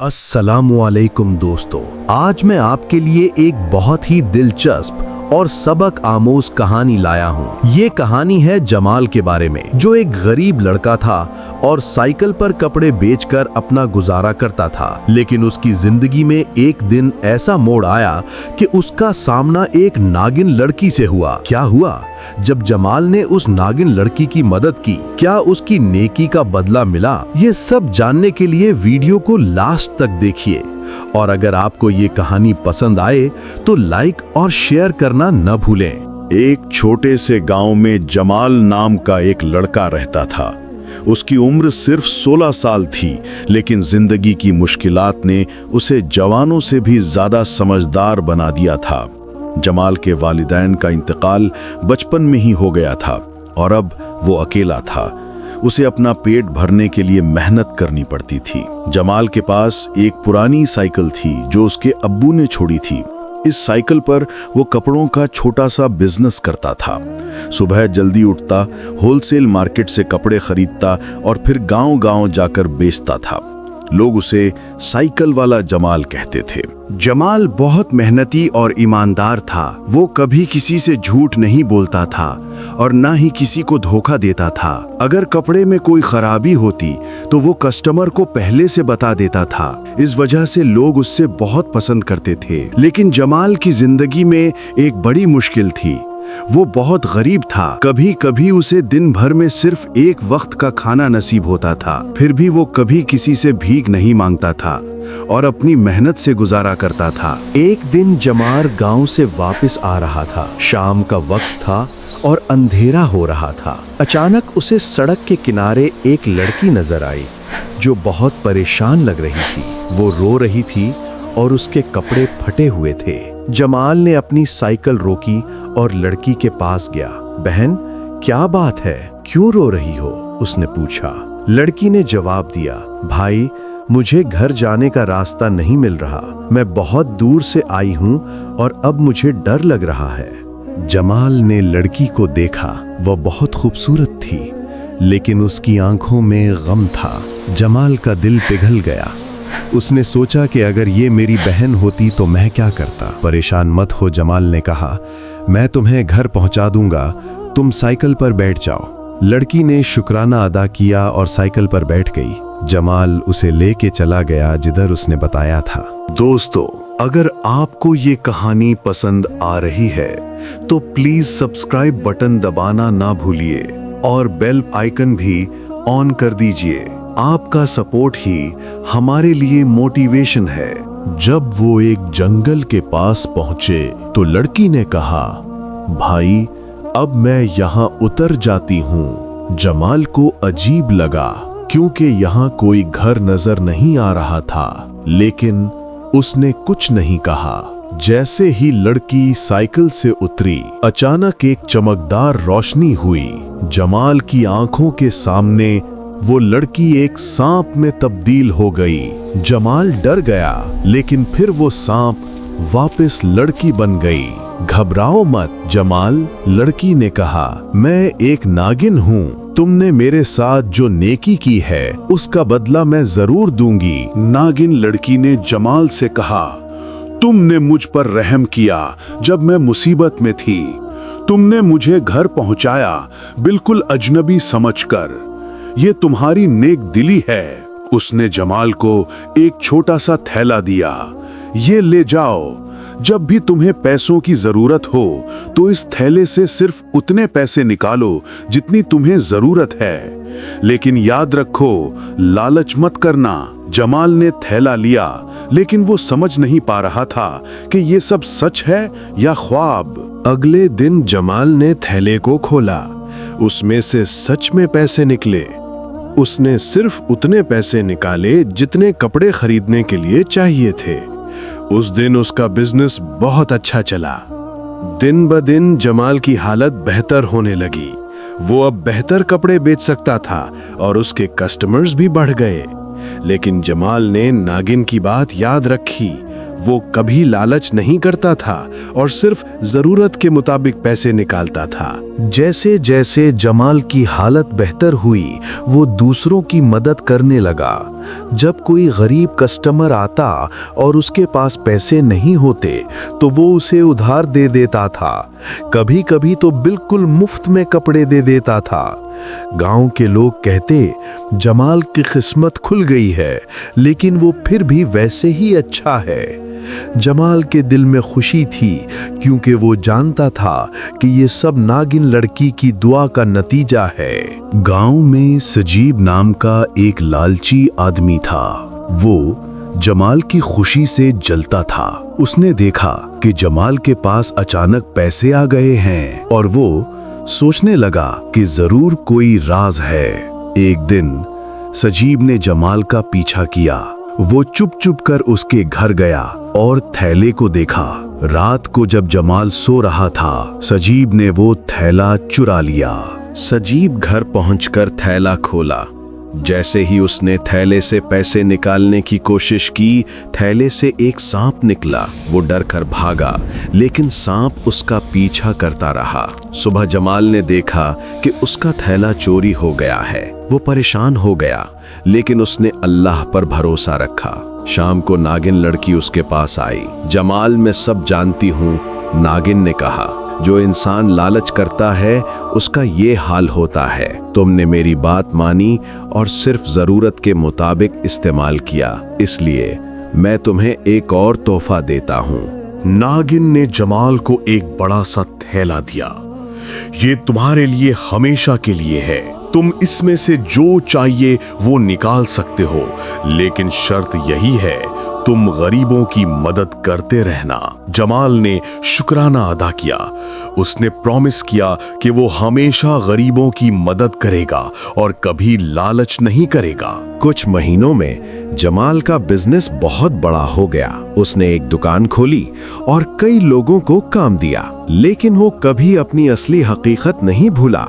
अस्सलामुअलैकुम दोस्तों, आज मैं आपके लिए एक बहुत ही दिलचस्प और सबक आमोज कहानी लाया हूँ। ये कहानी है जमाल के बारे में, जो एक गरीब लड़का था और साइकिल पर कपड़े बेचकर अपना गुजारा करता था। लेकिन उसकी जिंदगी में एक दिन ऐसा मोड़ आया कि उसका सामना एक नागिन लड़की से हुआ। क्या हुआ? जब जमाल ने उस नागिन लड़की की मदद की, क्या उसकी नेकी का बदला मिला? ये सब जानने के लिए वीडियो को लास्ट तक देखिए। और अगर आपको ये कहानी पसंद आए तो लाइक और शेयर करना न भूलें। एक छोटे से गांव में जमाल नाम का एक लड़का रहता था। उसकी उम्र सिर्फ 16 साल थी, लेकिन जिंदगी की मुश्किलात ने उसे जवानों से भी ज्यादा समझदार बना दिया था। जमाल के वालिदैन का इंतकाल बचपन में ही हो गया था और अब वो अकेला था। उसे अपना पेट भरने के लिए मेहनत करनी पड़ती थी। जमाल के पास एक पुरानी साइकिल थी जो उसके अब्बू ने छोड़ी थी। इस साइकिल पर वो कपड़ों का छोटा सा बिजनेस करता था। सुबह जल्दी उठता, होलसेल मार्केट से कपड़े खरीदता और फिर गांव-गांव जाकर बेचता था। लोग उसे साइकिल वाला जमाल कहते थे। जमाल बहुत मेहनती और ईमानदार था। वो कभी किसी से झूठ नहीं बोलता था और ना ही किसी को धोखा देता था। अगर कपड़े में कोई खराबी होती तो वो कस्टमर को पहले से बता देता था। इस वजह से लोग उससे बहुत पसंद करते थे। लेकिन जमाल की जिंदगी में एक बड़ी मुश्किल थी। वो बहुत गरीब था। कभी कभी उसे दिन भर में सिर्फ एक वक्त का खाना नसीब होता था। फिर भी वो कभी किसी से भीख नहीं मांगता था और अपनी मेहनत से गुजारा करता था। एक दिन जमाल गांव से वापस आ रहा था। शाम का वक्त था और अंधेरा हो रहा था। अचानक उसे सड़क के किनारे एक लड़की नजर आई जो बहुत परेशान लग रही थी। वो रो रही थी और उसके कपड़े फटे हुए थे। जमाल ने अपनी साइकिल रोकी और लड़की के पास गया। बहन, क्या बात है? क्यों रो रही हो? उसने पूछा। लड़की ने जवाब दिया, भाई, मुझे घर जाने का रास्ता नहीं मिल रहा। मैं बहुत दूर से आई हूँ और अब मुझे डर लग रहा है। जमाल ने लड़की को देखा। वह बहुत खूबसूरत थी, लेकिन उसकी आंखों में गम था। जमाल का दिल पिघल गया। उसने सोचा कि अगर ये मेरी बहन होती तो मैं क्या करता। परेशान मत हो, जमाल ने कहा, मैं तुम्हें घर पहुंचा दूंगा, तुम साइकिल पर बैठ जाओ। लड़की ने शुक्राना अदा किया और साइकिल पर बैठ गई। जमाल उसे लेके चला गया जिधर उसने बताया था। दोस्तों, अगर आपको ये कहानी पसंद आ रही है तो प्लीज सब्सक्राइब बटन दबाना ना भूलिए और बेल आइकन भी ऑन कर दीजिए। आपका सपोर्ट ही हमारे लिए मोटिवेशन है। जब वो एक जंगल के पास पहुंचे तो लड़की ने कहा, भाई, अब मैं यहाँ उतर जाती हूँ। जमाल को अजीब लगा क्योंकि यहाँ कोई घर नजर नहीं आ रहा था, लेकिन उसने कुछ नहीं कहा। जैसे ही लड़की साइकिल से उतरी, अचानक एक चमकदार रोशनी हुई। जमाल की आंखों के सामने वो लड़की एक सांप में तब्दील हो गई। जमाल डर गया, लेकिन फिर वो सांप वापस लड़की बन गई। घबराओ मत जमाल, लड़की ने कहा, मैं एक नागिन हूँ। तुमने मेरे साथ जो नेकी की है उसका बदला मैं जरूर दूंगी। नागिन लड़की ने जमाल से कहा, तुमने मुझ पर रहम किया जब मैं मुसीबत में थी। तुमने मुझे घर पहुंचाया बिल्कुल अजनबी समझकर। ये तुम्हारी नेक दिली है। उसने जमाल को एक छोटा सा थैला दिया। ये ले जाओ, जब भी तुम्हें पैसों की जरूरत हो तो इस थैले से सिर्फ उतने पैसे निकालो जितनी तुम्हें जरूरत है, लेकिन याद रखो, लालच मत करना। जमाल ने थैला लिया, लेकिन वो समझ नहीं पा रहा था कि ये सब सच है या ख्वाब। अगले दिन जमाल ने थैले को खोला। उसमें से सच में पैसे निकले। उसने सिर्फ उतने पैसे निकाले जितने कपड़े खरीदने के लिए चाहिए थे। उस दिन उसका बिजनेस बहुत अच्छा चला। दिन ब दिन जमाल की हालत बेहतर होने लगी। वो अब बेहतर कपड़े बेच सकता था और उसके कस्टमर्स भी बढ़ गए। लेकिन जमाल ने नागिन की बात याद रखी। वो कभी लालच नहीं करता था और सिर्फ जरूरत के मुताबिक पैसे निकालता था। जैसे जैसे जमाल की हालत बेहतर हुई वो दूसरों की मदद करने लगा। जब कोई गरीब कस्टमर आता और उसके पास पैसे नहीं होते तो वो उसे उधार दे देता था। कभी कभी तो बिल्कुल मुफ्त में कपड़े दे देता था। गांव के लोग कहते जमाल की किस्मत खुल गई है, लेकिन वो फिर भी वैसे ही अच्छा है। जमाल के दिल में खुशी थी क्योंकि वो जानता था कि ये सब नागिन लड़की की दुआ का नतीजा है। गांव में सजीब नाम का एक लालची आदमी था। वो जमाल की खुशी से जलता था। उसने देखा कि जमाल के पास अचानक पैसे आ गए हैं और वो सोचने लगा कि जरूर कोई राज है। एक दिन सजीब ने जमाल का पीछा किया। वो चुप चुप कर उसके घर गया और थैले को देखा। रात को जब जमाल सो रहा था, सजीब ने वो थैला चुरा लिया। सजीब घर पहुंचकर थैला खोला। जैसे ही उसने थैले से पैसे निकालने की कोशिश की, थैले से एक सांप निकला। वो डर कर भागा, लेकिन सांप उसका पीछा करता रहा। सुबह जमाल ने देखा कि उसका थैला चोरी हो गया है। वो परेशान हो गया, लेकिन उसने अल्लाह पर भरोसा रखा। शाम को नागिन लड़की उसके पास आई। जमाल, मैं सब जानती हूँ, नागिन ने कहा। जो इंसान लालच करता है उसका ये हाल होता है। तुमने मेरी बात मानी और सिर्फ जरूरत के मुताबिक इस्तेमाल किया, इसलिए मैं तुम्हें एक और तोहफा देता हूँ। नागिन ने जमाल को एक बड़ा सा थैला दिया। ये तुम्हारे लिए हमेशा के लिए है। तुम इसमें से जो चाहिए वो निकाल सकते हो, लेकिन शर्त यही है, तुम गरीबों की मदद करते रहना। जमाल ने शुक्राना अदा किया। उसने प्रॉमिस किया कि वो हमेशा गरीबों की मदद करेगा और कभी लालच नहीं करेगा। कुछ महीनों में जमाल का बिजनेस बहुत बड़ा हो गया। उसने एक दुकान खोली और कई लोगों को काम दिया, लेकिन वो कभी अपनी असली हकीकत नहीं भूला।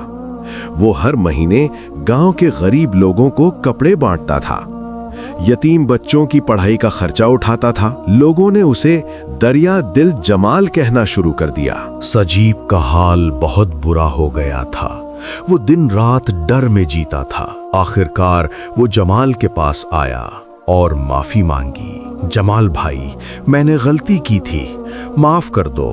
वो हर महीने गांव के गरीब लोगों को कपड़े बांटता था, यतीम बच्चों की पढ़ाई का खर्चा उठाता था। लोगों ने उसे दरिया दिल जमाल कहना शुरू कर दिया। सजीब का हाल बहुत बुरा हो गया था। वो दिन रात डर में जीता था। आखिरकार वो जमाल के पास आया और माफी मांगी। जमाल भाई, मैंने गलती की थी, माफ कर दो।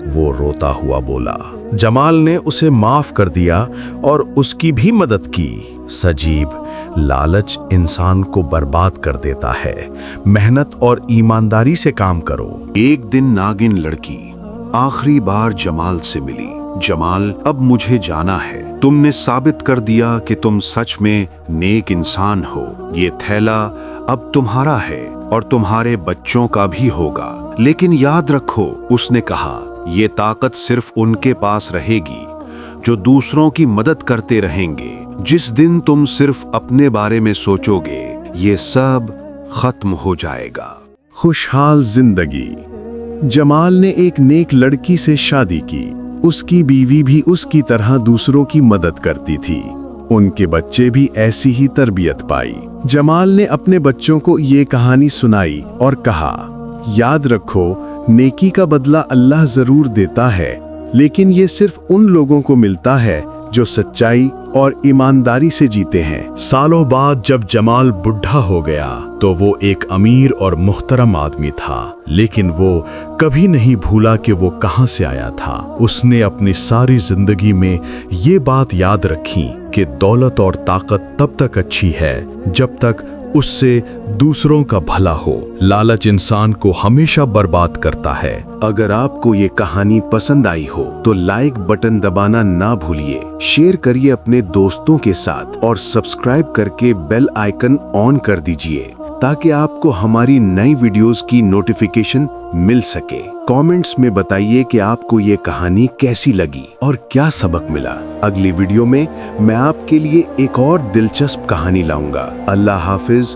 वो रोता हुआ बोला। जमाल ने उसे माफ कर दिया और उसकी भी मदद की। सजीब, लालच इंसान को बर्बाद कर देता है। मेहनत और ईमानदारी से काम करो। एक दिन नागिन लड़की आखिरी बार जमाल से मिली। जमाल, अब मुझे जाना है। तुमने साबित कर दिया कि तुम सच में नेक इंसान हो। ये थैला अब तुम्हारा है और तुम्हारे बच्चों का भी होगा। लेकिन याद रखो, उसने कहा, ये ताकत सिर्फ उनके पास रहेगी जो दूसरों की मदद करते रहेंगे। जिस दिन तुम सिर्फ अपने बारे में सोचोगे, ये सब खत्म हो जाएगा। खुशहाल जिंदगी। जमाल ने एक नेक लड़की से शादी की। उसकी बीवी भी उसकी तरह दूसरों की मदद करती थी। उनके बच्चे भी ऐसी ही तरबियत पाई। जमाल ने अपने बच्चों को ये कहानी सुनाई और कहा, याद रखो, नेकी का बदला अल्लाह जरूर देता है, लेकिन ये सिर्फ उन लोगों को मिलता है जो सच्चाई और ईमानदारी से जीते हैं। सालों बाद जब जमाल बुढ़ा हो गया तो वो एक अमीर और मुहतरम आदमी था, लेकिन वो कभी नहीं भूला कि वो कहां से आया था। उसने अपनी सारी जिंदगी में ये बात याद रखी कि दौलत और ताकत तब तक अच्छी है जब तक उससे दूसरों का भला हो। लालच इंसान को हमेशा बर्बाद करता है। अगर आपको ये कहानी पसंद आई हो तो लाइक बटन दबाना ना भूलिए, शेयर करिए अपने दोस्तों के साथ और सब्सक्राइब करके बेल आइकन ऑन कर दीजिए ताकि आपको हमारी नई वीडियोस की नोटिफिकेशन मिल सके। कमेंट्स में बताइए कि आपको ये कहानी कैसी लगी और क्या सबक मिला। अगली वीडियो में मैं आपके लिए एक और दिलचस्प कहानी लाऊंगा। अल्लाह हाफिज।